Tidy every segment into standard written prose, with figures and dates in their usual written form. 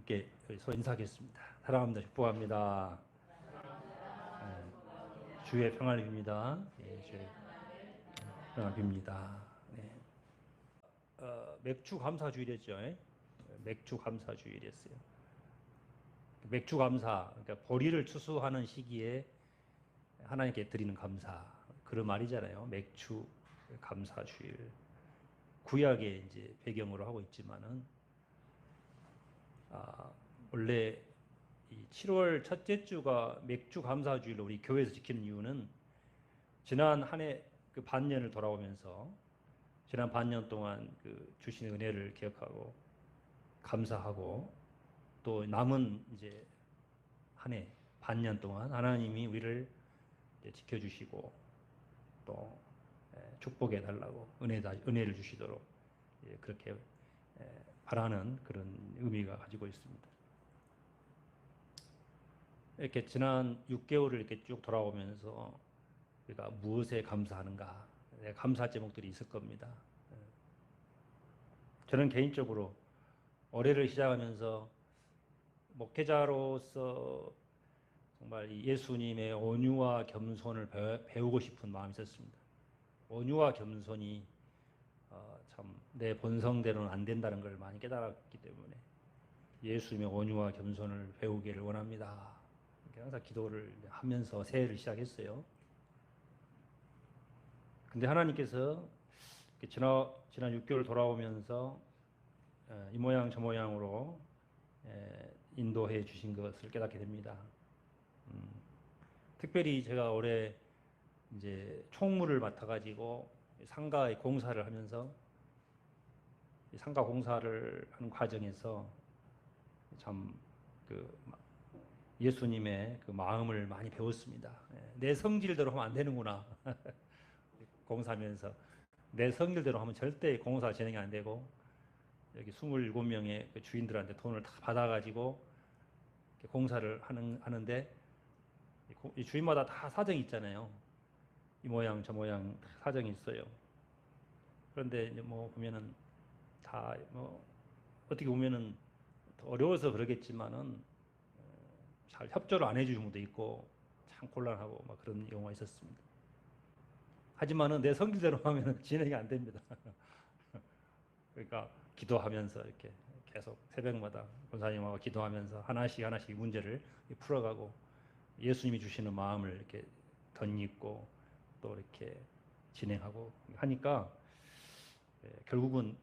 함께 서로 인사하겠습니다. 사랑합니다. 축복합니다. 주의 평안을 빕니다. 예, 주의 평안을 빕니다. 네. 맥주 감사 주일이었죠. 예? 맥주 감사 주일이었어요. 맥주 감사, 그러니까 보리를 추수하는 시기에 하나님께 드리는 감사, 그런 말이잖아요. 맥주 감사 주일. 구약의 이제 배경으로 하고 있지만은, 원래 이 7월 첫째 주가 맥주 감사 주일로 우리 교회에서 지키는 이유는 지난 한 해 그 반년을 돌아오면서 지난 반년 동안 그 주신 은혜를 기억하고 감사하고 또 남은 이제 한 해 반년 동안 하나님이 우리를 지켜주시고 또 축복해 달라고 은혜를 주시도록 그렇게 바라는 그런 의미가 가지고 있습니다. 이렇게 지난 6개월을 이렇게 쭉 돌아오면서 우리가 무엇에 감사하는가, 감사 제목들이 있을 겁니다. 저는 개인적으로 올해를 시작하면서 목회자로서 정말 예수님의 온유와 겸손을 배우고 싶은 마음이 있었습니다. 온유와 겸손이 참 내 본성대로는 안 된다는 걸 많이 깨달았기 때문에 예수님의 온유와 겸손을 배우기를 원합니다. 항상 기도를 하면서 새해를 시작했어요. 근데 하나님께서 지난 6개월 돌아오면서 이 모양 저 모양으로 인도해 주신 것을 깨닫게 됩니다. 특별히 제가 올해 이제 총무를 맡아가지고 상가의 공사를 하면서 상가 공사를 하는 과정에서 참 그 예수님의 그 마음을 많이 배웠습니다. 내 성질대로 하면 안 되는구나. 공사하면서 내 성질대로 하면 절대 공사 진행이 안 되고 여기 27명의 그 주인들한테 돈을 다 받아가지고 공사를 하는데 이 주인마다 다 사정이 있잖아요. 이 모양 저 모양 사정이 있어요. 그런데 이제 뭐 보면은 다 뭐 어떻게 보면은 어려워서 그러겠지만은 잘 협조를 안 해주는 분도 있고 참 곤란하고 막 그런 경우가 있었습니다. 하지만은 내 성질대로 하면은 진행이 안 됩니다. 그러니까 기도하면서 이렇게 계속 새벽마다 권사님하고 기도하면서 하나씩 하나씩 문제를 풀어가고 예수님이 주시는 마음을 이렇게 덧입고 또 이렇게 진행하고 하니까 결국은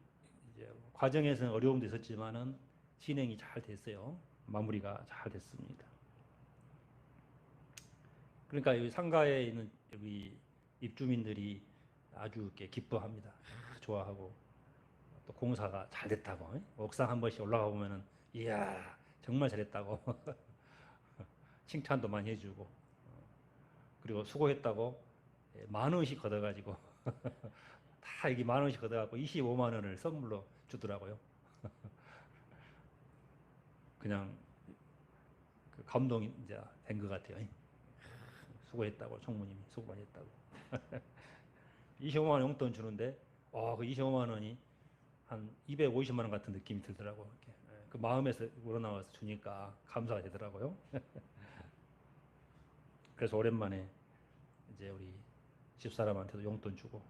이제 과정에서는 어려움도 있었지만은 진행이 잘 됐어요. 마무리가 잘 됐습니다. 그러니까 여기 상가에 있는 여기 입주민들이 아주 이렇게 기뻐합니다. 좋아하고 또 공사가 잘 됐다고. 옥상 한 번씩 올라가 보면은 이야 정말 잘했다고 칭찬도 많이 해주고 그리고 수고했다고 10,000원씩 걷어가지고 다 여기 10,000원씩 걷어갖고 25만 원을 선물로 주더라고요. 그냥 그 감동이 이제 된 것 같아요. 수고했다고 총무님이 수고 많이 했다고 25만 원 용돈 주는데 그 25만 원이 한 250만 원 같은 느낌이 들더라고요. 이렇게. 그 마음에서 우러나와서 주니까 감사가 되더라고요. 그래서 오랜만에 이제 우리 집사람한테도 용돈 주고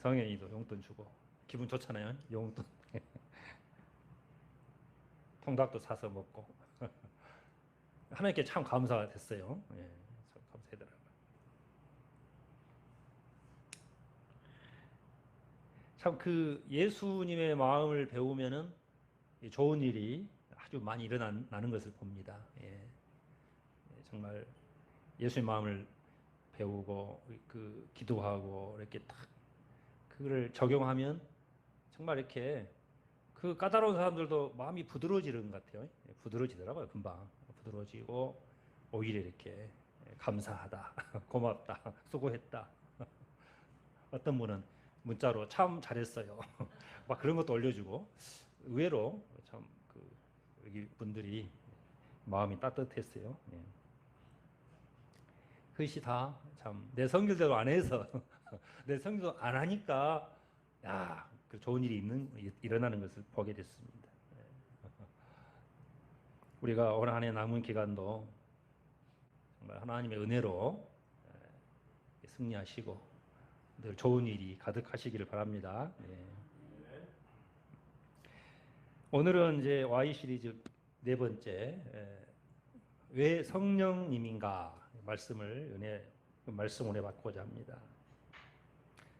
성현이도 용돈 주고 기분 좋잖아요. 용돈 통닭도 사서 먹고 하나님께 참 감사가 됐어요. 예, 참 감사하더라고요. 참 그 예수님의 마음을 배우면은 좋은 일이 아주 많이 일어나는 것을 봅니다. 예, 정말 예수의 마음을 배우고 그 기도하고 이렇게 딱 그걸 적용하면 정말 이렇게 그 까다로운 사람들도 마음이 부드러워지는 것 같아요. 부드러워지더라고요, 금방. 부드러워지고 오히려 이렇게 감사하다, 고맙다, 수고했다. 어떤 분은 문자로 참 잘했어요. 막 그런 것도 올려주고 의외로 참 그 여기 분들이 마음이 따뜻했어요. 예. 그것이 다 참 내 성질대로 안 해서 내 성질대로 안 하니까 그 좋은 일이 일어나는 것을 보게 됐습니다. 우리가 올 한 해 남은 기간도 정말 하나님의 은혜로 승리하시고 늘 좋은 일이 가득하시기를 바랍니다. 네. 오늘은 이제 Y 시리즈 네 번째 왜 성령님인가 말씀 은혜 받고자 합니다.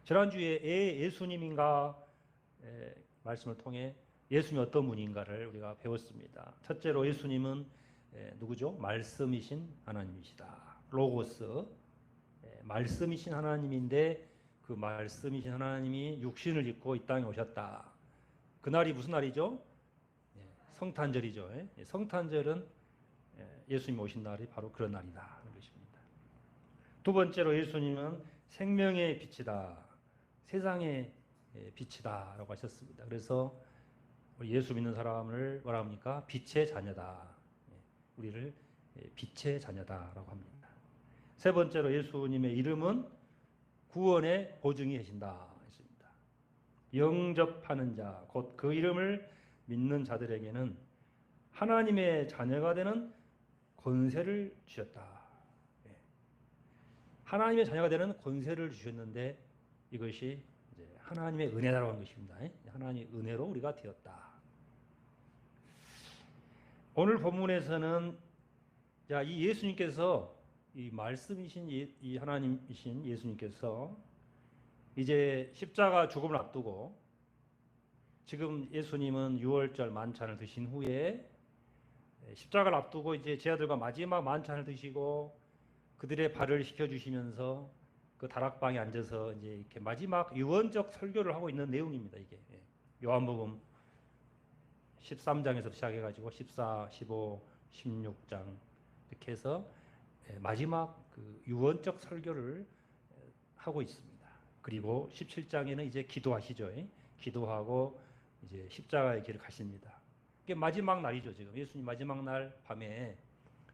지난주에 예수님인가 말씀을 통해 예수님이 어떤 분인가를 우리가 배웠습니다. 첫째로 예수님은 누구죠? 말씀이신 하나님이시다. 로고스, 말씀이신 하나님인데 그 말씀이신 하나님이 육신을 입고 이 땅에 오셨다. 그날이 무슨 날이죠? 성탄절이죠. 성탄절은 예수님이 오신 날이 바로 그런 날이다 하는 것입니다. 두 번째로 예수님은 생명의 빛이다. 세상의 빛이다 라고 하셨습니다. 그래서 예수 믿는 사람을 뭐라 합니까? 빛의 자녀다. 우리를 빛의 자녀다 라고 합니다. 세 번째로 예수님의 이름은 구원의 보증이 되신다 했습니다. 영접하는 자, 곧 그 이름을 믿는 자들에게는 하나님의 자녀가 되는 권세를 주셨다. 하나님의 자녀가 되는 권세를 주셨는데 이것이 이제 하나님의 은혜라고 하는 것입니다. 하나님의 은혜로 우리가 되었다. 오늘 본문에서는 이 예수님께서 이 말씀이신 이 하나님이신 예수님께서 이제 십자가 죽음을 앞두고 지금 예수님은 유월절 만찬을 드신 후에 십자가를 앞두고 이제 제 아들과 마지막 만찬을 드시고 그들의 발을 씻겨주시면서 그 다락방에 앉아서 이제 이렇게 마지막 유언적 설교를 하고 있는 내용입니다. 이게 요한복음 13장에서 시작해가지고 14, 15, 16장 이렇게 해서 마지막 그 유언적 설교를 하고 있습니다. 그리고 17장에는 이제 기도하시죠. 기도하고 이제 십자가의 길을 가십니다. 이게 마지막 날이죠. 지금 예수님 마지막 날 밤에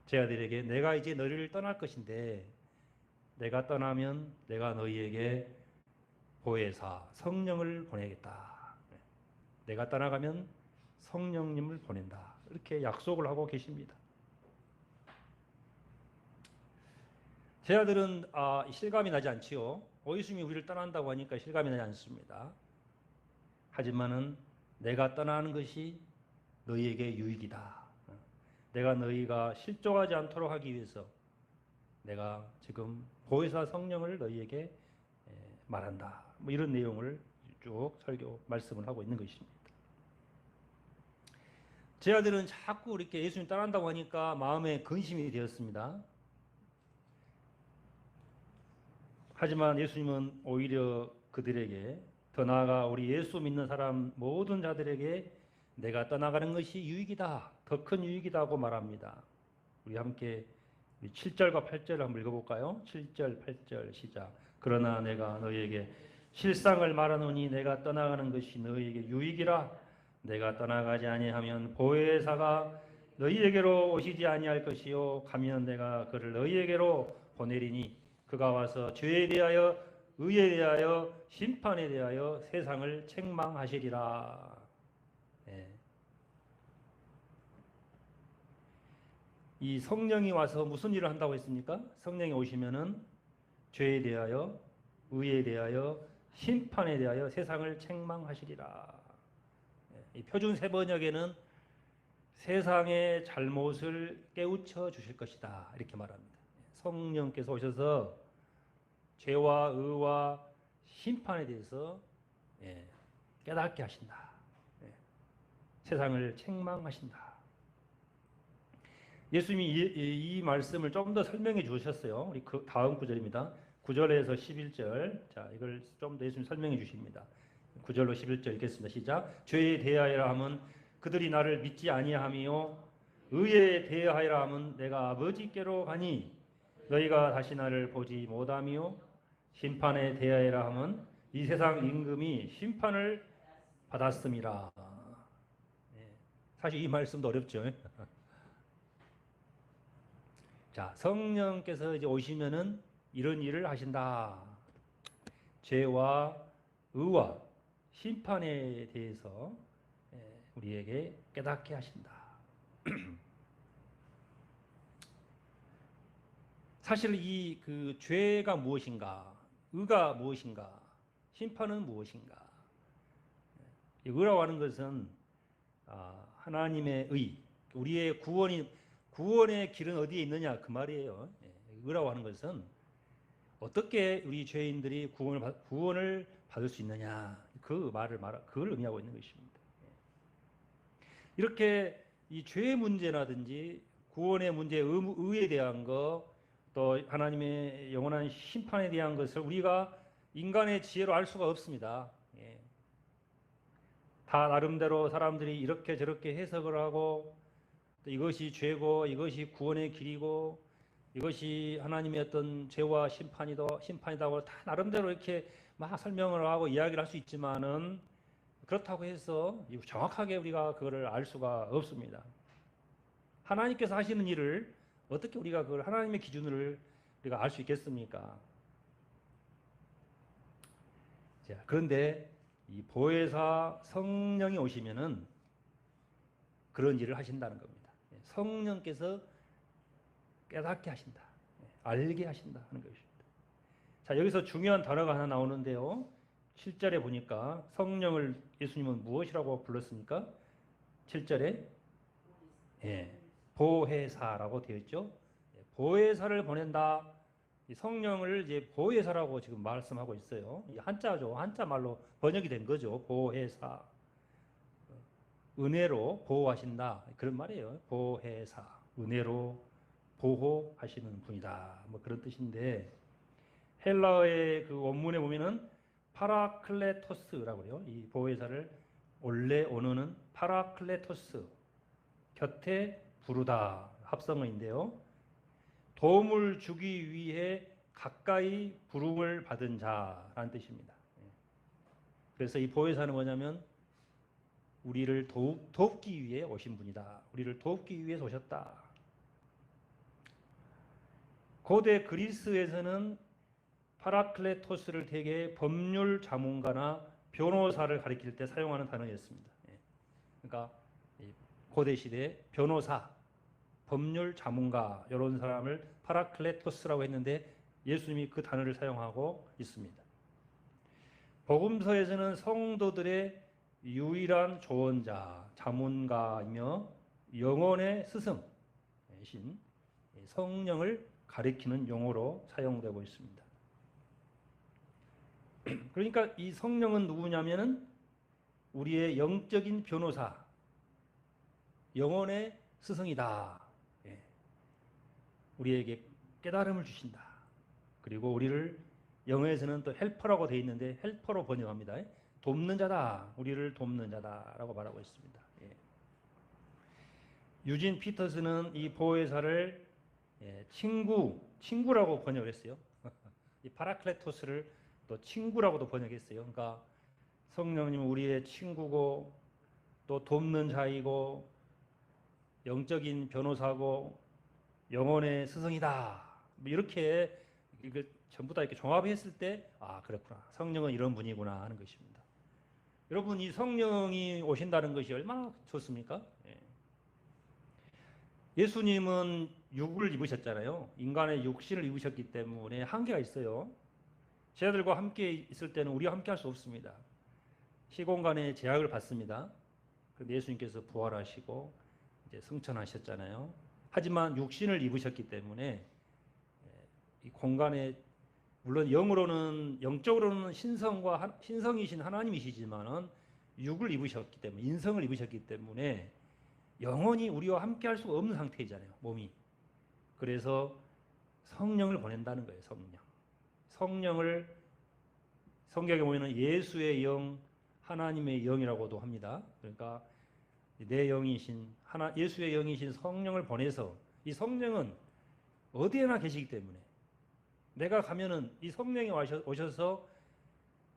제 아들에게 내가 이제 너희를 떠날 것인데 내가 떠나면 내가 너희에게 보혜사 성령을 보내겠다. 내가 떠나가면 성령님을 보낸다. 이렇게 약속을 하고 계십니다. 제 아들은 실감이 나지 않지요. 예수님이 우리를 떠난다고 하니까 실감이 나지 않습니다. 하지만은 내가 떠나는 것이 너희에게 유익이다. 내가 너희가 실족하지 않도록 하기 위해서 내가 지금 보혜사 성령을 너희에게 말한다. 뭐 이런 내용을 쭉 설교 말씀을 하고 있는 것입니다. 제 아들은 자꾸 이렇게 예수님 떠난다고 하니까 마음에 근심이 되었습니다. 하지만 예수님은 오히려 그들에게 더 나아가 우리 예수 믿는 사람 모든 자들에게 내가 떠나가는 것이 유익이다. 더 큰 유익이다고 말합니다. 우리 함께 7절과 8절을 한번 읽어볼까요? 7절, 8절 시작. 그러나 내가 너희에게 실상을 말하노니 내가 떠나가는 것이 너희에게 유익이라. 내가 떠나가지 아니하면 보혜사가 너희에게로 오시지 아니할 것이요 가면 내가 그를 너희에게로 보내리니 그가 와서 죄에 대하여 의에 대하여 심판에 대하여 세상을 책망하시리라. 이 성령이 와서 무슨 일을 한다고 했습니까? 성령이 오시면은 죄에 대하여 의에 대하여 심판에 대하여 세상을 책망하시리라. 이 표준 세번역에는 세상의 잘못을 깨우쳐 주실 것이다 이렇게 말합니다. 성령께서 오셔서 죄와 의와 심판에 대해서 깨닫게 하신다. 세상을 책망하신다. 예수님이 이 말씀을 좀 더 설명해 주셨어요. 우리 그 다음 구절입니다. 9절에서 11절. 자, 이걸 좀 더 예수님 설명해 주십니다. 9절로 11절 읽겠습니다. 시작. 죄에 대하여라 하면 그들이 나를 믿지 아니하며 의에 대하여라 하면 내가 아버지께로 가니 너희가 다시 나를 보지 못하며 심판에 대하여라 하면 이 세상 임금이 심판을 받았음이라. 사실 이 말씀도 어렵죠. 자, 성령께서 이제 오시면은 이런 일을 하신다. 죄와 의와 심판에 대해서 우리에게 깨닫게 하신다. 사실 이 그 죄가 무엇인가, 의가 무엇인가, 심판은 무엇인가. 이 의라고 하는 것은 하나님의 의, 우리의 구원의 길은 어디에 있느냐 그 말이에요. 의라고 하는 것은 어떻게 우리 죄인들이 구원을 받을 수 있느냐 그걸 의미하고 있는 것입니다. 이렇게 이 죄의 문제라든지 구원의 문제, 의에 대한 것, 또 하나님의 영원한 심판에 대한 것을 우리가 인간의 지혜로 알 수가 없습니다. 다 나름대로 사람들이 이렇게 저렇게 해석을 하고, 또 이것이 죄고 이것이 구원의 길이고 이것이 하나님의 어떤 죄와 심판이다고 다 나름대로 이렇게 막 설명을 하고 이야기를 할 수 있지만은, 그렇다고 해서 정확하게 우리가 그거를 알 수가 없습니다. 하나님께서 하시는 일을 어떻게 우리가 그걸 하나님의 기준을 우리가 알 수 있겠습니까? 자, 그런데 이 보혜사 성령이 오시면은 그런 일을 하신다는 겁니다. 성령께서 깨닫게 하신다, 알게 하신다 하는 것입니다. 자, 여기서 중요한 단어가 하나 나오는데요. 7절에 보니까 성령을 예수님은 무엇이라고 불렀습니까? 7절에 보혜사라고 되어 있죠. 보혜사를 보낸다. 성령을 이제 보혜사라고 지금 말씀하고 있어요. 한자죠. 한자 말로 번역이 된 거죠. 보혜사. 은혜로 보호하신다. 그런 말이에요. 보혜사. 은혜로 보호하시는 분이다. 뭐 그런 뜻인데, 헬라어의 그 원문에 보면은 파라클레토스라고 그래요. 이 보혜사를 원래 원어는 파라클레토스, 곁에 부르다, 합성어인데요. 도움을 주기 위해 가까이 부름을 받은 자라는 뜻입니다. 그래서 이 보혜사는 뭐냐면 우리를 돕기 위해 오신 분이다. 우리를 돕기 위해서 오셨다. 고대 그리스에서는 파라클레토스를 대개 법률 자문가나 변호사를 가리킬 때 사용하는 단어였습니다. 그러니까 고대 시대 변호사, 법률 자문가 이런 사람을 파라클레토스라고 했는데 예수님이 그 단어를 사용하고 있습니다. 복음서에서는 성도들의 유일한 조언자, 자문가이며 영혼의 스승이신 성령을 가리키는 용어로 사용되고 있습니다. 그러니까 이 성령은 누구냐면은 우리의 영적인 변호사, 영혼의 스승이다. 우리에게 깨달음을 주신다. 그리고 우리를 영어에서는 또 헬퍼라고 되어 있는데 헬퍼로 번역합니다. 돕는 자다. 우리를 돕는 자다라고 말하고 있습니다. 유진 피터스는 이 보혜사를 친구라고 번역을 했어요. 이 파라클레토스를 또 친구라고도 번역했어요. 그러니까 성령님은 우리의 친구고 또 돕는 자이고 영적인 변호사고 영혼의 스승이다. 뭐 이렇게 이거 전부 다 이렇게 종합했을 때 그렇구나. 성령은 이런 분이구나 하는 것입니다. 여러분, 이 성령이 오신다는 것이 얼마나 좋습니까? 예수님은 육을 입으셨잖아요. 인간의 육신을 입으셨기 때문에 한계가 있어요. 제자들과 함께 있을 때는 우리와 함께 할 수 없습니다. 시공간의 제약을 받습니다. 그런데 예수님께서 부활하시고 이제 승천하셨잖아요. 하지만 육신을 입으셨기 때문에 이 공간에 물론 영적으로는 신성이신 하나님이시지만은 육을 입으셨기 때문에, 인성을 입으셨기 때문에 영원히 우리와 함께 할 수가 없는 상태이잖아요, 몸이. 그래서 성령을 보낸다는 거예요, 성령을 성경에 보면 예수의 영, 하나님의 영이라고도 합니다. 그러니까 내 영이신 예수의 영이신 성령을 보내서, 이 성령은 어디에나 계시기 때문에 내가 가면은 이 성령이 오셔서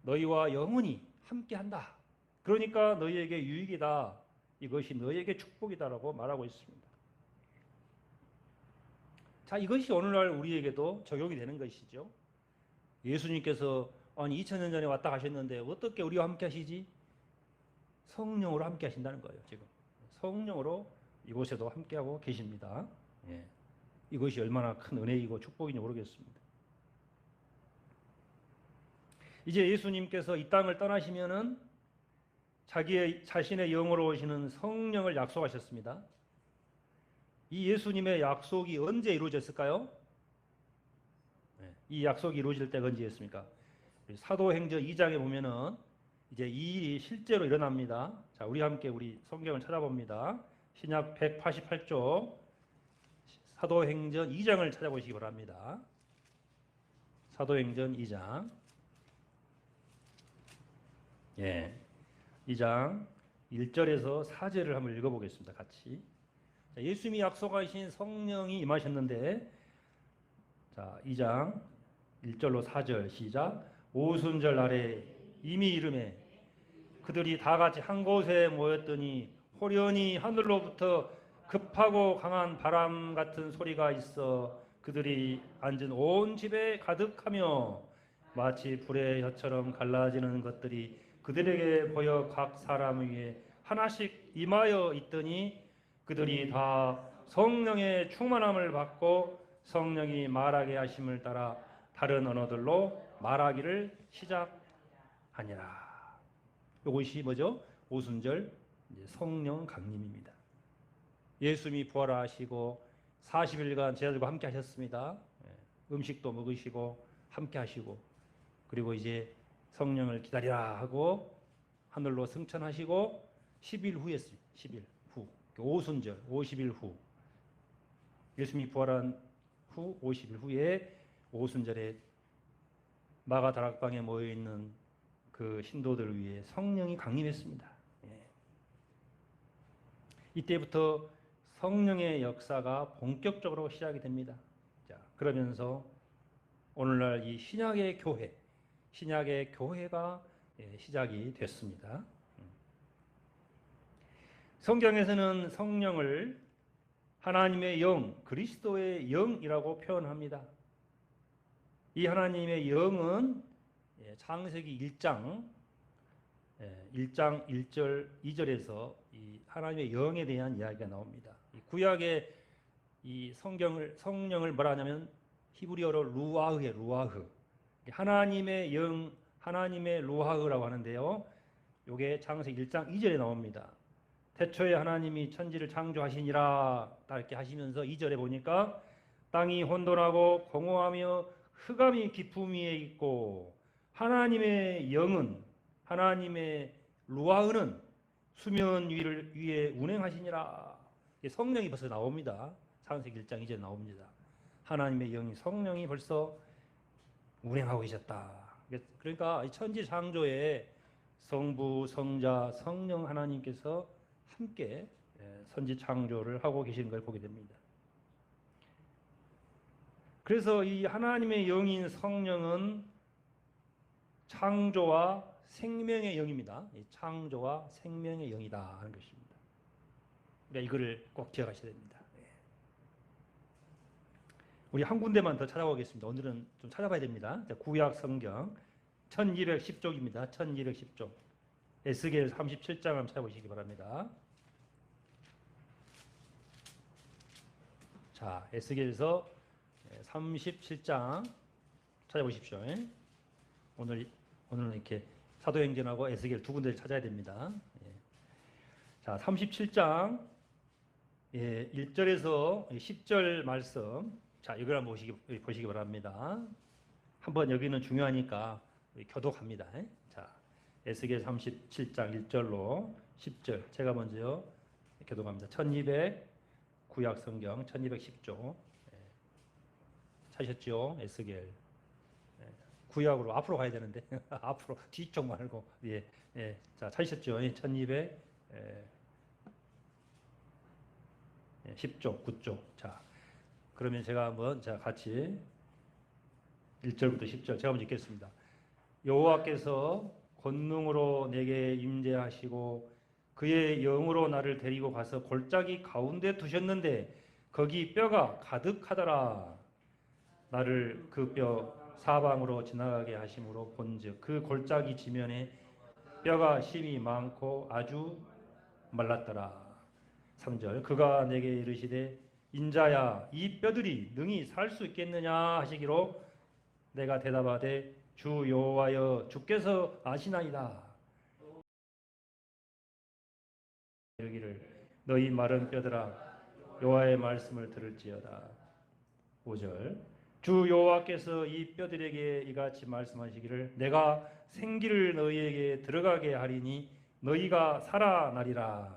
너희와 영원히 함께한다. 그러니까 너희에게 유익이다. 이것이 너희에게 축복이다라고 말하고 있습니다. 자, 이것이 오늘날 우리에게도 적용이 되는 것이죠. 예수님께서 2000년 전에 왔다 가셨는데 어떻게 우리와 함께 하시지? 성령으로 함께 하신다는 거예요. 지금 성령으로 이곳에도 함께하고 계십니다. 이것이 얼마나 큰 은혜이고 축복인지 모르겠습니다. 이제 예수님께서 이 땅을 떠나시면은 자신의 영으로 오시는 성령을 약속하셨습니다. 이 예수님의 약속이 언제 이루어졌을까요? 이 약속이 이루어질 때가 언제였습니까? 사도행전 2장에 보면은 이제 이 일이 실제로 일어납니다. 자, 우리 함께 우리 성경을 찾아봅니다. 신약 188쪽 사도행전 2장을 찾아보시기 바랍니다. 사도행전 2장. 예. 2장 1절에서 4절을 한번 읽어보겠습니다. 같이. 자, 예수님이 약속하신 성령이 임하셨는데, 자, 2장 1절로 4절 시작. 오순절 날에 이미 이름에 그들이 다 같이 한 곳에 모였더니 호련히 하늘로부터 급하고 강한 바람 같은 소리가 있어 그들이 앉은 온 집에 가득하며 마치 불의 혀처럼 갈라지는 것들이 그들에게 보여 각 사람 위에 하나씩 임하여 있더니 그들이 다 성령의 충만함을 받고 성령이 말하게 하심을 따라 다른 언어들로 말하기를 시작하니라. 이것이 뭐죠? 오순절 성령 강림입니다. 예수님이 부활하시고 40일간 제자들과 함께 하셨습니다. 음식도 먹으시고 함께 하시고 그리고 이제 성령을 기다리라 하고 하늘로 승천하시고 10일 후였습니다. 10일 후. 오순절 50일 후. 예수님이 부활한 후 50일 후에 오순절에 마가다락방에 모여 있는 그 신도들을 위해 성령이 강림했습니다. 이때부터 성령의 역사가 본격적으로 시작이 됩니다. 자, 그러면서 오늘날 이 신약의 교회가 시작이 됐습니다. 성경에서는 성령을 하나님의 영, 그리스도의 영이라고 표현합니다. 이 하나님의 영은 창세기 1장 1절 2절에서 이 하나님의 영에 대한 이야기가 나옵니다. 구약의 이 성령을 뭐라 하냐면 히브리어로 루아흐에 루아흐. 하나님의 영, 하나님의 루아흐라고 하는데요. 이게 창세기 1장 2절에 나옵니다. 태초에 하나님이 천지를 창조하시니라 이렇게 하시면서 2절에 보니까 땅이 혼돈하고 공허하며 흑암이 깊음 위에 있고 하나님의 영은 하나님의 루아흐는 수면 위에 운행하시니라. 성령이 벌써 나옵니다. 창세기 1장 2절에 나옵니다. 하나님의 영이 성령이 벌써 운행하고 계셨다. 그러니까 천지 창조에 성부, 성자, 성령 하나님께서 함께 선지 창조를 하고 계시는 걸 보게 됩니다. 그래서 이 하나님의 영인 성령은 창조와 생명의 영입니다. 창조와 생명의 영이다 하는 것입니다. 우리가 이거를 꼭 기억하셔야 됩니다. 우리 한 군데만 더 찾아보겠습니다. 오늘은 좀 찾아봐야 됩니다. 구약 성경 1210쪽입니다. 1210쪽. 에스겔 37장을 한번 찾아보시기 바랍니다. 자, 에스겔에서 37장 찾아보십시오. 오늘은 이렇게 사도행전하고 에스겔 두 군데를 찾아야 됩니다. 자, 37장 1절에서 10절 말씀. 자, 이걸 한번 보시기 바랍니다. 한번 여기는 중요하니까 교독합니다. 자, 에스겔 37장 1절로 10절. 제가 먼저 교독합니다. 1200 구약 성경 1210조. 찾으셨죠? 에스겔. 구약으로 앞으로 가야 되는데 앞으로 뒤쪽 말고 자, 찾으셨죠? 1200 10조 9조. 자, 그러면 제가 한번 같이 1절부터 10절 제가 먼저 읽겠습니다. 여호와께서 권능으로 내게 임재하시고 그의 영으로 나를 데리고 가서 골짜기 가운데 두셨는데 거기 뼈가 가득하더라. 나를 그 뼈 사방으로 지나가게 하심으로 본즉 그 골짜기 지면에 뼈가 심이 많고 아주 말랐더라. 3절 그가 내게 이르시되 인자야 이 뼈들이 능히 살 수 있겠느냐 하시기로 내가 대답하되 주 여호와여 주께서 아시나이다. 이르기를 너희 마른 뼈들아 여호와의 말씀을 들을지어다. 5절 주 여호와께서 이 뼈들에게 이같이 말씀하시기를 내가 생기를 너희에게 들어가게 하리니 너희가 살아나리라.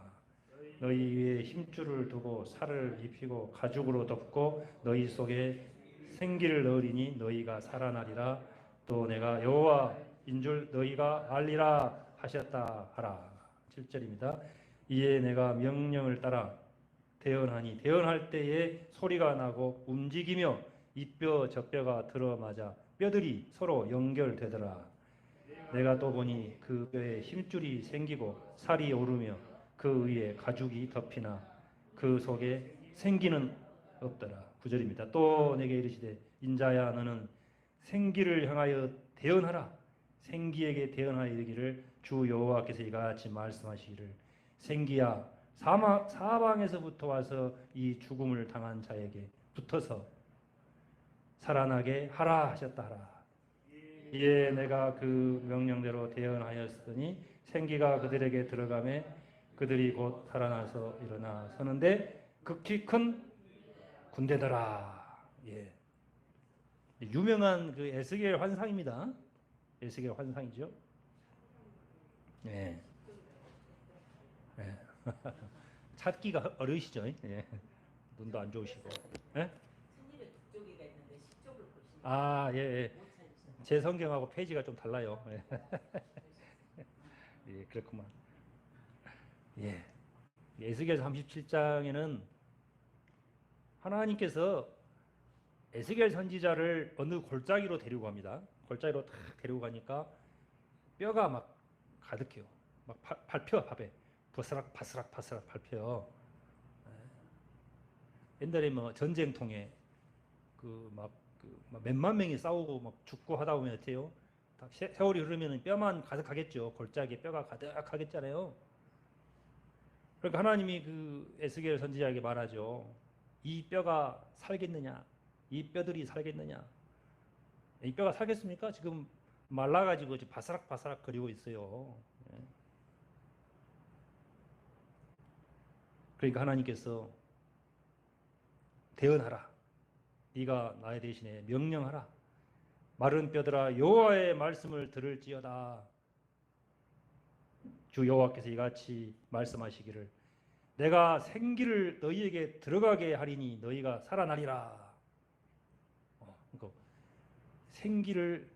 너희 위에 힘줄을 두고 살을 입히고 가죽으로 덮고 너희 속에 생기를 넣으리니 너희가 살아나리라. 또 내가 여호와인 줄 너희가 알리라 하셨다 하라. 7절입니다. 이에 내가 명령을 따라 대언하니 대언할 때에 소리가 나고 움직이며 이 뼈 저 뼈가 들어맞아 뼈들이 서로 연결되더라. 내가 또 보니 그 뼈에 힘줄이 생기고 살이 오르며 그 위에 가죽이 덮이나 그 속에 생기는 없더라. 9절입니다. 또 내게 이르시되 인자야 너는 생기를 향하여 대언하라. 생기에게 대언하여 이르기를 주 여호와께서 이같이 말씀하시기를 생기야 사방에서부터 와서 이 죽음을 당한 자에게 붙어서 살아나게 하라 하셨다 하라. 이에 내가 그 명령대로 대언하였으니 생기가 그들에게 들어가매 그들이 곧 살아나서 일어나 서는데 극히 큰 군대더라. 예. 유명한 그 에스겔 환상입니다. 에스겔 환상이죠. 예. 예. 찾기가 어려우시죠? 예. 눈도 안 좋으시고. 예? 아, 예, 예. 제 성경하고 페이지가 좀 달라요. 예. 예, 그렇구만. 예. 에스겔 37장에는 하나님께서 에스겔 선지자를 어느 골짜기로 데리고 갑니다. 골짜기로 탁 데리고 가니까 뼈가 막 가득해요. 막 밟혀, 밥에. 바스락 바스락 바스락 밟혀요. 옛날에 뭐 전쟁통에 막 몇만 명이 싸우고 막 죽고 하다 보면 어때요? 세월이 흐르면 뼈만 가득하겠죠. 골짜기에 뼈가 가득하겠잖아요. 그러니까 하나님이 그 에스겔 선지자에게 말하죠. 이 뼈가 살겠느냐? 이 뼈들이 살겠느냐? 이 뼈가 살겠습니까? 지금 말라가지고 바스락 바스락 거리고 있어요. 그러니까 하나님께서 대언하라. 네가 나의 대신에 명령하라. 마른 뼈들아 여호와의 말씀을 들을지어다. 주 여호와께서 이같이 말씀하시기를 내가 생기를 너희에게 들어가게 하리니 너희가 살아나리라. 그러니까 생기를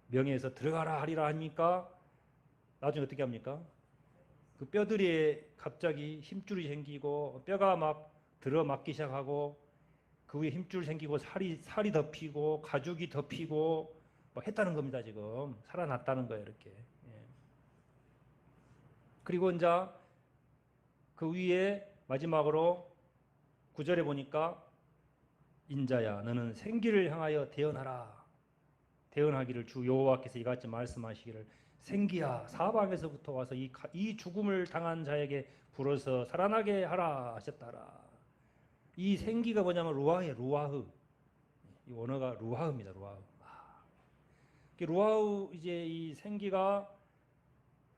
명예에서 들어가라 하리라 하니까 나중에 어떻게 합니까? 그 뼈들이 갑자기 힘줄이 생기고 뼈가 막 들어맞기 시작하고 그 위에 힘줄 생기고 살이 덮이고 가죽이 덮이고 막 했다는 겁니다. 지금 살아났다는 거예요. 이렇게. 예. 그리고 이제 그 위에 마지막으로 9절에 보니까 인자야 너는 생기를 향하여 대언하라. 대언하기를 주 여호와께서 이같이 말씀하시기를 생기야 사방에서부터 와서 이 죽음을 당한 자에게 불어서 살아나게 하라 하셨다라. 이 생기가 뭐냐면 루아흐예요. 루아흐. 이 원어가 루아흐입니다. 루아흐. 루아흐 이제 이 생기가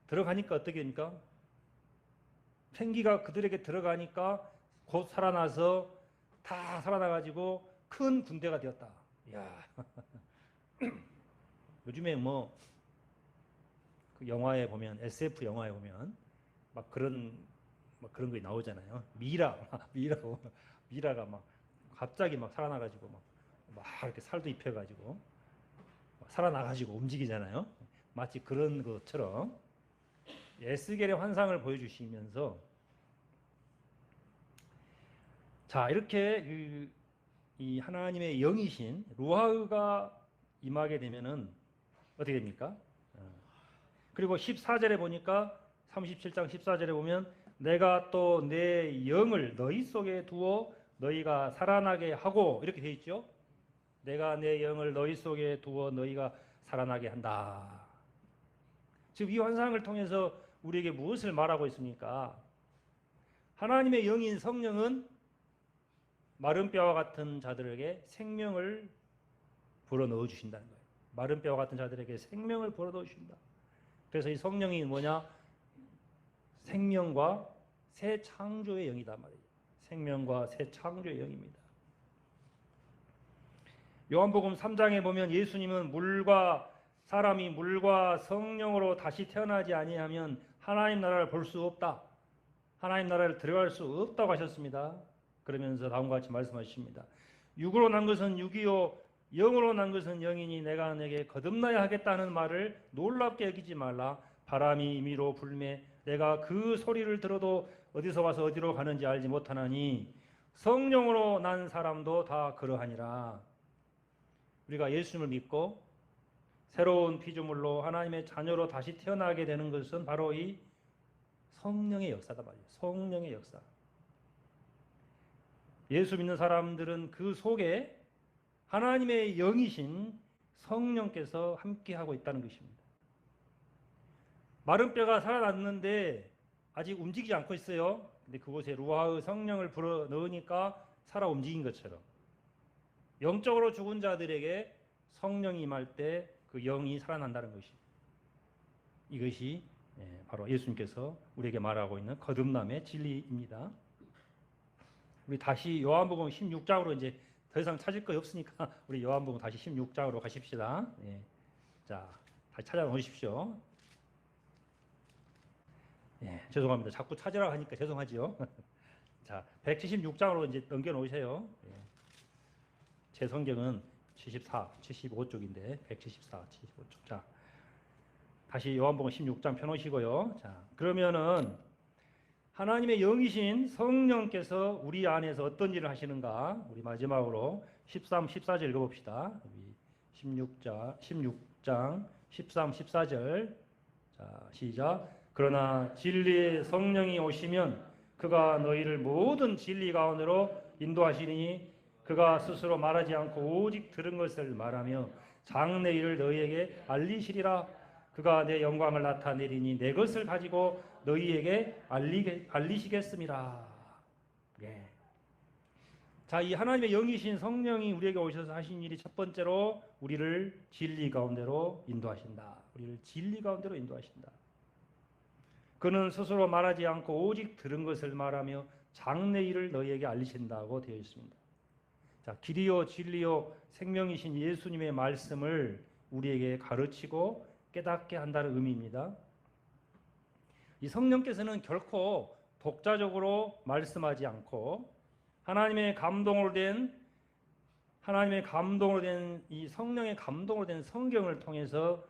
들어가니까 어떻게 됩니까? 생기가 그들에게 들어가니까 곧 살아나서 다 살아나가지고 큰 군대가 되었다. 이야. 요즘에 뭐 그 영화에 보면 SF 영화에 보면 막 그런 거 나오잖아요. 미라가 막 갑자기 막 살아나가지고 막 이렇게 살도 입혀가지고 살아나가지고 움직이잖아요. 마치 그런 것처럼 에스겔의 환상을 보여주시면서 자 이렇게 이 하나님의 영이신 루아흐가 임하게 되면은 어떻게 됩니까? 그리고 14절에 보니까 37장 14절에 보면 내가 또 내 영을 너희 속에 두어 너희가 살아나게 하고 이렇게 되어 있죠. 내가 내 영을 너희 속에 두어 너희가 살아나게 한다. 지금 이 환상을 통해서 우리에게 무엇을 말하고 있습니까? 하나님의 영인 성령은 마른 뼈와 같은 자들에게 생명을 불어넣어 주신다는 거예요. 마른 뼈와 같은 자들에게 생명을 불어넣어 주신다. 그래서 이 성령이 뭐냐? 생명과 새 창조의 영이다 말이에요. 생명과 새 창조의 영입니다. 요한복음 3장에 보면 예수님은 사람이 물과 성령으로 다시 태어나지 아니하면 하나님 나라를 볼 수 없다. 하나님 나라를 들어갈 수 없다고 하셨습니다. 그러면서 다음과 같이 말씀하십니다. 육으로 난 것은 육이요 영으로 난 것은 영이니 내가 내게 거듭나야 하겠다는 말을 놀랍게 여기지 말라. 바람이 임의로 불매 내가 그 소리를 들어도 어디서 와서 어디로 가는지 알지 못하나니 성령으로 난 사람도 다 그러하니라. 우리가 예수님을 믿고 새로운 피조물로 하나님의 자녀로 다시 태어나게 되는 것은 바로 이 성령의 역사다 말이에요. 성령의 역사. 예수 믿는 사람들은 그 속에 하나님의 영이신 성령께서 함께하고 있다는 것입니다. 마른 뼈가 살아났는데 아직 움직이지 않고 있어요. 근데 그곳에 루아의 성령을 불어 넣으니까 살아 움직인 것처럼 영적으로 죽은 자들에게 성령이 임할 때 그 영이 살아난다는 것이 이것이 바로 예수님께서 우리에게 말하고 있는 거듭남의 진리입니다. 우리 다시 요한복음 16장으로 이제 더 이상 찾을 거 없으니까 우리 요한복음 다시 16장으로 가십시다. 자, 다시 찾아놓으십시오. 죄송합니다. 자꾸 찾으라고 하니까 죄송하지요. 자, 176장으로 이제 넘겨 놓으세요. 제 성경은 75쪽인데 174, 75쪽. 자, 다시 요한복음 16장 펴놓으시고요. 자, 그러면은 하나님의 영이신 성령께서 우리 안에서 어떤 일을 하시는가? 우리 마지막으로 13, 14절 읽어봅시다. 16장 13, 14절. 자, 시작. 그러나 진리의 성령이 오시면 그가 너희를 모든 진리 가운데로 인도하시니 그가 스스로 말하지 않고 오직 들은 것을 말하며 장래 일을 너희에게 알리시리라. 그가 내 영광을 나타내리니 내 것을 가지고 너희에게 알리시겠습니다. 자, 이 하나님의 영이신 성령이 우리에게 오셔서 하신 일이 첫 번째로 우리를 진리 가운데로 인도하신다. 우리를 진리 가운데로 인도하신다. 그는 스스로 말하지 않고 오직 들은 것을 말하며 장래 일을 너희에게 알리신다고 되어 있습니다. 자, 길이요 진리요 생명이신 예수님의 말씀을 우리에게 가르치고 깨닫게 한다는 의미입니다. 이 성령께서는 결코 독자적으로 말씀하지 않고 하나님의 감동으로 된 이 성령의 감동으로 된 성경을 통해서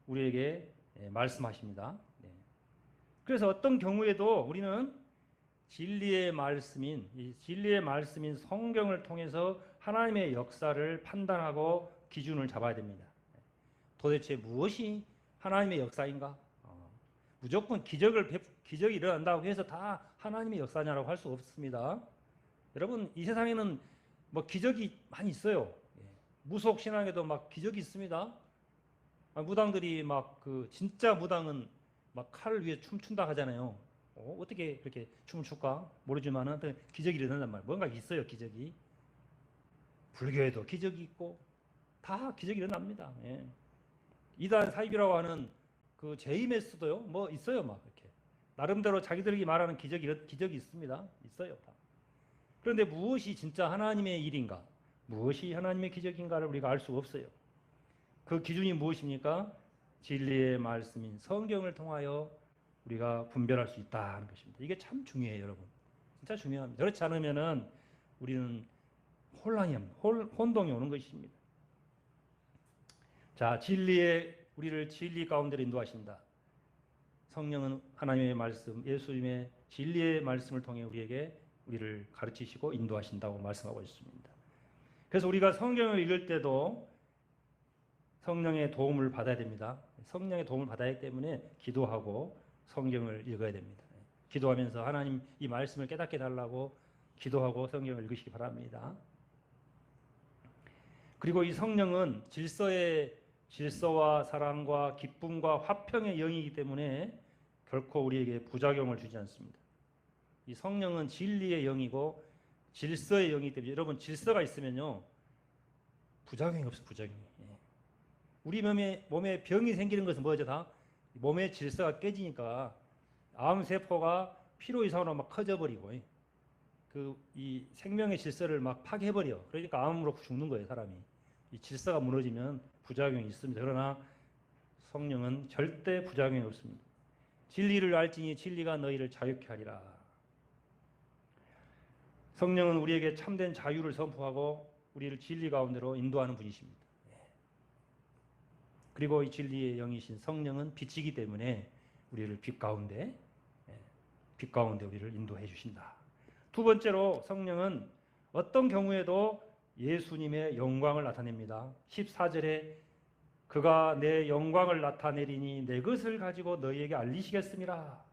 우리에게 말씀하십니다. 그래서 어떤 경우에도 우리는 진리의 말씀인 성경을 통해서 하나님의 역사를 판단하고 기준을 잡아야 됩니다. 도대체 무엇이 하나님의 역사인가? 무조건 기적이 일어난다고 해서 다 하나님의 역사냐라고 할 수 없습니다. 여러분, 이 세상에는 뭐 기적이 많이 있어요. 무속 신앙에도 막 기적이 있습니다. 무당들이 진짜 무당은 막 칼 위에 춤춘다 하잖아요. 어떻게 그렇게 춤을 출까 모르지만은 기적이 일어난단 말이에요. 뭔가 있어요, 기적이. 불교에도 기적이 있고 다 기적이 일어납니다. 이단 사이비라고 하는 그 제이메스도요, 뭐 있어요, 막 이렇게 나름대로 자기들이 말하는 기적이 있습니다. 있어요, 다. 그런데 무엇이 진짜 하나님의 일인가, 무엇이 하나님의 기적인가를 우리가 알 수 없어요. 그 기준이 무엇입니까? 진리의 말씀인 성경을 통하여 우리가 분별할 수 있다는 것입니다. 이게 참 중요해요, 여러분. 진짜 중요합니다. 그렇지 않으면은 우리는 혼동이 오는 것입니다. 자, 우리를 진리 가운데로 인도하신다. 성령은 하나님의 말씀, 예수님의 진리의 말씀을 통해 우리를 가르치시고 인도하신다고 말씀하고 있습니다. 그래서 우리가 성경을 읽을 때도 성령의 도움을 받아야 됩니다. 성령의 도움을 받아야 하기 때문에 기도하고 성경을 읽어야 됩니다. 기도하면서 하나님 이 말씀을 깨닫게 달라고 기도하고 성경을 읽으시기 바랍니다. 그리고 이 성령은 질서와 사랑과 기쁨과 화평의 영이기 때문에 결코 우리에게 부작용을 주지 않습니다. 이 성령은 진리의 영이고 질서의 영이기 때문에 여러분 질서가 있으면요 부작용이 없어 부작용이. 우리 몸에 병이 생기는 것은 뭐죠? 다 몸의 질서가 깨지니까 암세포가 피로 이상으로 막 커져버리고 이 생명의 질서를 막 파괴해버려. 그러니까 암으로 죽는 거예요 사람이. 이 질서가 무너지면 부작용이 있습니다. 그러나 성령은 절대 부작용이 없습니다. 진리를 알지니 진리가 너희를 자유케 하리라. 성령은 우리에게 참된 자유를 선포하고 우리를 진리 가운데로 인도하는 분이십니다. 그리고 이 진리의 영이신 성령은 빛이기 때문에 우리를 빛 가운데 우리를 인도해 주신다. 두 번째로 성령은 어떤 경우에도 예수님의 영광을 나타냅니다. 14절에 그가 내 영광을 나타내리니 내 것을 가지고 너희에게 알리시겠습니다.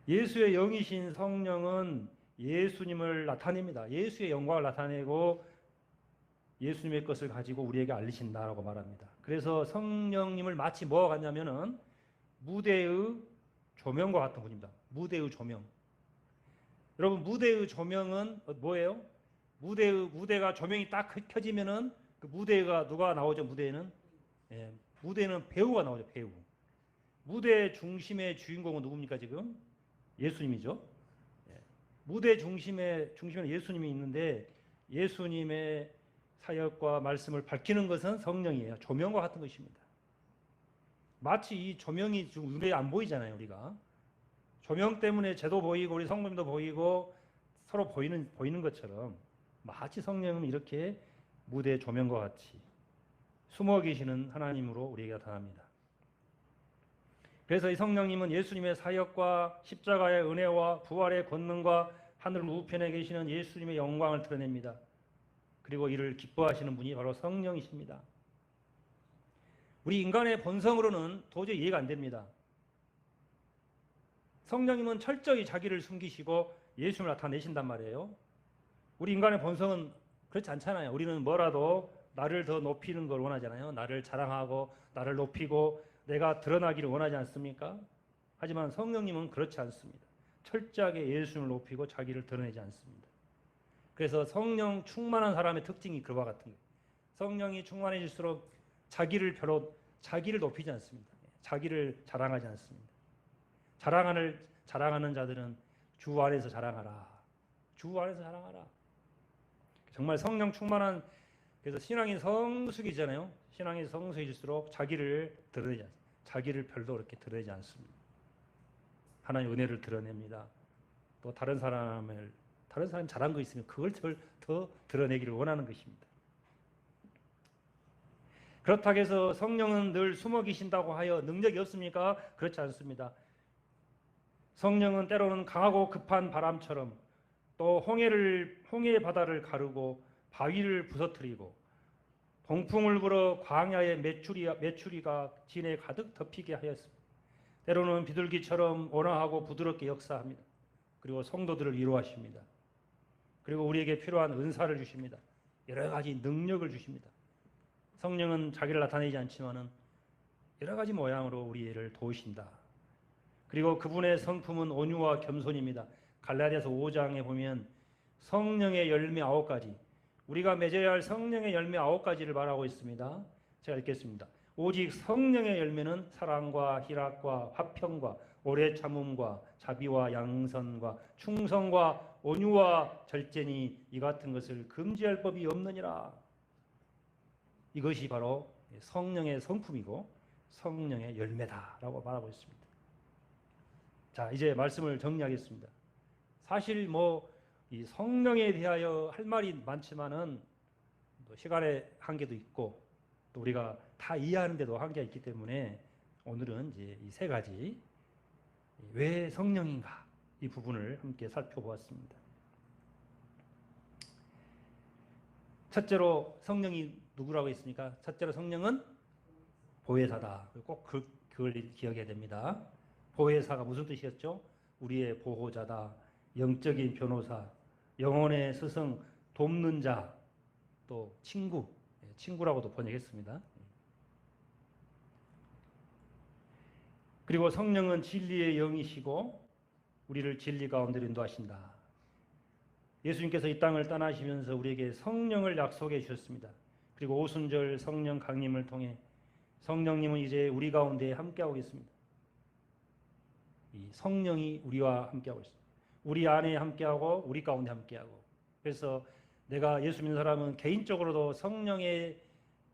예수의 영이신 성령은 예수님을 나타냅니다. 예수의 영광을 나타내고 예수님의 것을 가지고 우리에게 알리신다라고 말합니다. 그래서 성령님을 마치 뭐와 같냐면은 무대의 조명과 같은 분입니다. 무대의 조명. 여러분 무대의 조명은 뭐예요? 무대가 조명이 딱 켜지면은 그 무대가 누가 나오죠? 무대에는 무대는 배우가 나오죠. 배우. 무대 중심의 주인공은 누굽니까 지금? 예수님이죠. 무대 중심에는 예수님이 있는데 예수님의 사역과 말씀을 밝히는 것은 성령이에요. 조명과 같은 것입니다. 마치 이 조명이 지금 눈에 안 보이잖아요. 우리가 조명 때문에 쟤도 보이고 우리 성도님도 보이고 서로 보이는 것처럼 마치 성령은 이렇게 무대 조명과 같이 숨어 계시는 하나님으로 우리에게 나타납니다. 그래서 이 성령님은 예수님의 사역과 십자가의 은혜와 부활의 권능과 하늘 우편에 계시는 예수님의 영광을 드러냅니다. 그리고 이를 기뻐하시는 분이 바로 성령이십니다. 우리 인간의 본성으로는 도저히 이해가 안 됩니다. 성령님은 철저히 자기를 숨기시고 예수님을 나타내신단 말이에요. 우리 인간의 본성은 그렇지 않잖아요. 우리는 뭐라도 나를 더 높이는 걸 원하잖아요. 나를 자랑하고 나를 높이고 내가 드러나기를 원하지 않습니까? 하지만 성령님은 그렇지 않습니다. 철저하게 예수님을 높이고 자기를 드러내지 않습니다. 그래서 성령 충만한 사람의 특징이 그와 같은 거예요. 성령이 충만해질수록 자기를 높이지 않습니다. 자기를 자랑하지 않습니다. 자랑하는 자들은 주 안에서 자랑하라. 주 안에서 자랑하라. 정말 성령 충만한 그래서 신앙이 성숙이잖아요. 신앙이 성숙해질수록 자기를 드러내지 않습니다. 자기를 별로 그렇게 드러내지 않습니다. 하나님의 은혜를 드러냅니다. 또 다른 사람이 잘한 거 있으면 그걸 더 드러내기를 원하는 것입니다. 그렇다고 해서 성령은 늘 숨어 계신다고 하여 능력이 없습니까? 그렇지 않습니다. 성령은 때로는 강하고 급한 바람처럼 또 홍해의 바다를 가르고 바위를 부서뜨리고 동풍을 불어 광야의 메추리가 진에 가득 덮이게 하였습니다. 때로는 비둘기처럼 온화하고 부드럽게 역사합니다. 그리고 성도들을 위로하십니다. 그리고 우리에게 필요한 은사를 주십니다. 여러 가지 능력을 주십니다. 성령은 자기를 나타내지 않지만은 여러 가지 모양으로 우리를 도우신다. 그리고 그분의 성품은 온유와 겸손입니다. 갈라디아서 5장에 보면 성령의 열매 9가지, 우리가 맺어야 할 성령의 열매 9가지를 말하고 있습니다. 제가 읽겠습니다. 오직 성령의 열매는 사랑과 희락과 화평과 오래 참음과 자비와 양선과 충성과 온유와 절제니 이 같은 것을 금지할 법이 없느니라. 이것이 바로 성령의 성품이고 성령의 열매다라고 말하고 있습니다. 자, 이제 말씀을 정리하겠습니다. 사실 이 성령에 대하여 할 말이 많지만은 또 시간의 한계도 있고 또 우리가 다 이해하는데도 한계가 있기 때문에 오늘은 이제 이 세 가지 왜 성령인가 이 부분을 함께 살펴보았습니다. 첫째로 성령이 누구라고 했습니까? 첫째로 성령은 보혜사다. 꼭 그걸 기억해야 됩니다. 보혜사가 무슨 뜻이었죠? 우리의 보호자다, 영적인 변호사, 영혼의 스승, 돕는 자, 또 친구라고도 번역했습니다. 그리고 성령은 진리의 영이시고 우리를 진리 가운데로 인도하신다. 예수님께서 이 땅을 떠나시면서 우리에게 성령을 약속해 주셨습니다. 그리고 오순절 성령 강림을 통해 성령님은 이제 우리 가운데 함께하고 있습니다. 이 성령이 우리와 함께하고 있습니다. 우리 안에 함께하고 우리 가운데 함께하고. 그래서 내가 예수 믿는 사람은 개인적으로도 성령의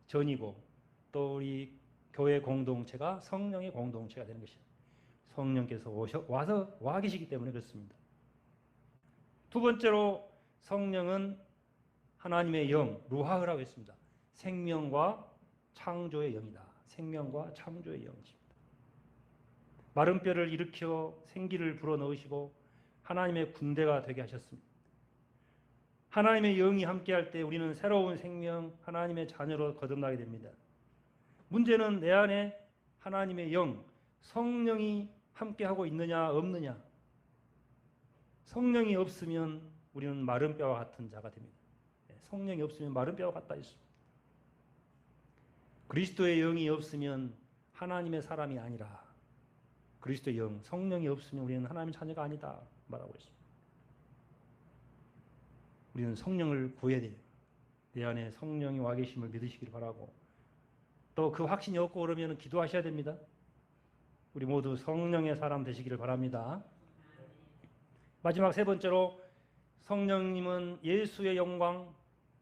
전이고 또 우리 교회 공동체가 성령의 공동체가 되는 것이죠. 성령께서 와 계시기 때문에 그렇습니다. 두 번째로 성령은 하나님의 영, 루하흐라고 했습니다. 생명과 창조의 영이다. 생명과 창조의 영이십니다. 마른 뼈를 일으켜 생기를 불어넣으시고 하나님의 군대가 되게 하셨습니다. 하나님의 영이 함께할 때 우리는 새로운 생명, 하나님의 자녀로 거듭나게 됩니다. 문제는 내 안에 하나님의 영, 성령이 함께하고 있느냐 없느냐. 성령이 없으면 우리는 마른 뼈와 같은 자가 됩니다. 성령이 없으면 마른 뼈와 같다 했습니다. 그리스도의 영이 없으면 하나님의 사람이 아니라 그리스도의 영, 성령이 없으면 우리는 하나님의 자녀가 아니다 말하고 있습니다. 우리는 성령을 구해야 돼요. 내 안에 성령이 와 계심을 믿으시길 바라고 또 그 확신이 없고 그러면 기도하셔야 됩니다. 우리 모두 성령의 사람 되시기를 바랍니다. 마지막 세 번째로 성령님은 예수의 영광,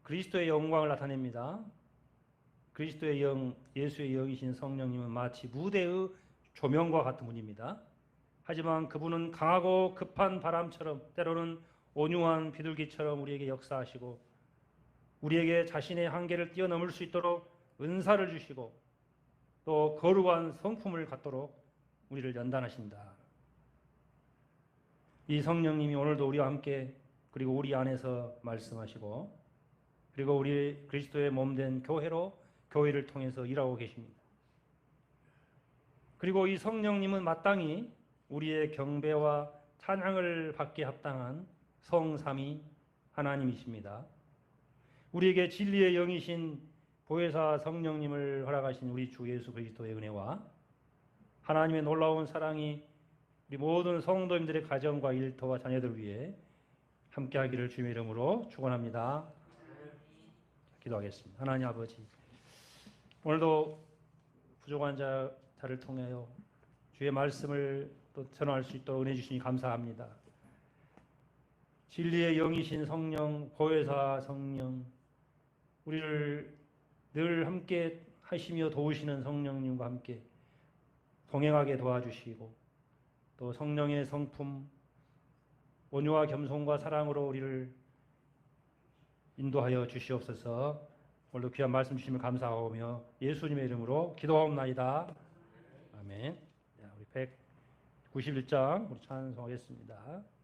그리스도의 영광을 나타냅니다. 그리스도의 영, 예수의 영이신 성령님은 마치 무대의 조명과 같은 분입니다. 하지만 그분은 강하고 급한 바람처럼 때로는 온유한 비둘기처럼 우리에게 역사하시고 우리에게 자신의 한계를 뛰어넘을 수 있도록 은사를 주시고 또 거룩한 성품을 갖도록 우리를 연단하신다. 이 성령님이 오늘도 우리와 함께 그리고 우리 안에서 말씀하시고 그리고 우리 그리스도의 몸된 교회를 통해서 일하고 계십니다. 그리고 이 성령님은 마땅히 우리의 경배와 찬양을 받기에 합당한 성삼위 하나님이십니다. 우리에게 진리의 영이신 보혜사 성령님을 허락하신 우리 주 예수 그리스도의 은혜와 하나님의 놀라운 사랑이 우리 모든 성도님들의 가정과 일터와 자녀들 위해 함께하기를 주님의 이름으로 축원합니다. 기도하겠습니다. 하나님 아버지, 오늘도 부족한 자를 통하여 주의 말씀을 또 전할 수 있도록 은혜 주시니 감사합니다. 진리의 영이신 성령, 보혜사 성령, 우리를 늘 함께 하시며 도우시는 성령님과 함께 동행하게 도와주시고 또 성령의 성품, 온유와 겸손과 사랑으로 우리를 인도하여 주시옵소서. 오늘도 귀한 말씀 주시면 감사하오며 예수님의 이름으로 기도하옵나이다. 아멘. 우리 191장 우리 찬송하겠습니다.